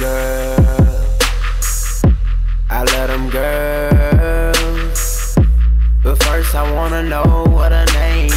girl. I love them girls, but first I wanna know what her name is.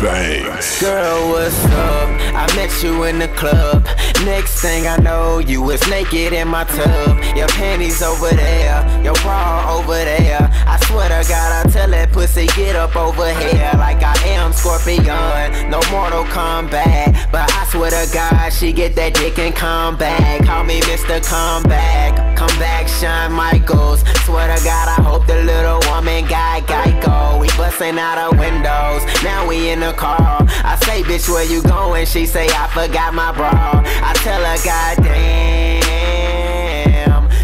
Bangs. Girl, what's up? I met you in the club. Next thing I know, you was naked in my tub. Your panties over there, your bra over there. I swear to God, I tell that pussy, get up over here. Like I am Scorpion, no Mortal Kombat. But I swear to God, she get that dick and come back. Call me Mr. Comeback. Come back, Shawn Michaels. Swear to God, I hope the little woman got Geico. We busting out our windows, now we in the car. I say, bitch, where you going? She say, I forgot my bra. I tell her, goddamn,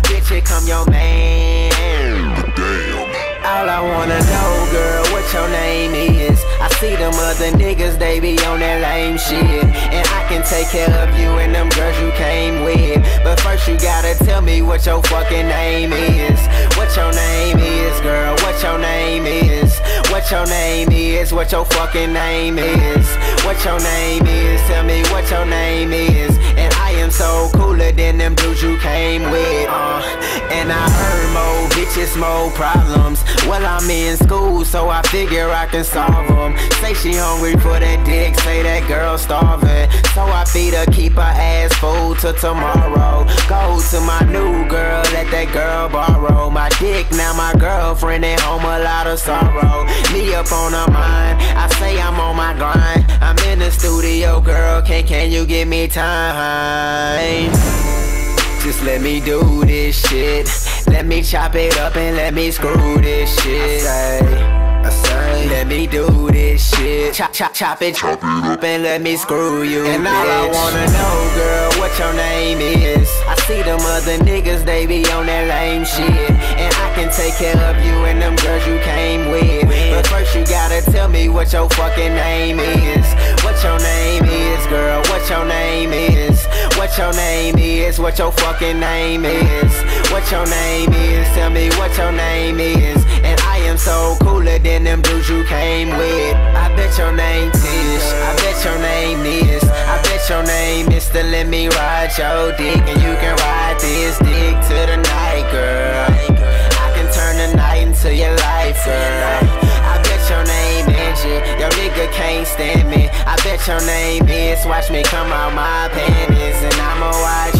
bitch, here come your man. All I wanna know, girl, what your name is. I see them other niggas, they be on that lame shit. And I can take care of you and them girls you came with. But first you gotta tell me what your fucking name is. What your name is, girl, what your name is. What your name is, what your fucking name is. What your name is, tell me what your name is. And I am so cooler than them dudes you came with. And I heard more bitches, more problems. Well, I'm in school, so I figure I can solve them. Say she hungry for that dick, say that girl starving. So I feed her, keep her ass full till tomorrow. Go to my new girl, let that girl borrow my dick, now my girlfriend at home, a lot of sorrow. Me up on her mind, I say I'm on my grind. I'm in the studio, girl, can you give me time? Just let me do this shit. Let me chop it up and let me screw this shit. I say, let me do this shit. Chop it up and let me screw you, and all I wanna know, girl, what your name is. I see them other niggas, they be on that lame shit. And I can take care of you and them girls you came with. But first you gotta tell me what your fucking name is. What your name is, girl, what your name is. What your name is, what your fucking name is. What your name is, tell me what your name is. And I am so cooler than them dudes you came with. I bet your name Tish, I bet your name is. I bet your name is to let me ride your dick. And you can ride this dick to the night, girl. I can turn the night into your life, girl. I bet your name Angie, your nigga can't stand me. I bet your name is, watch me come out my panties, and I'ma watch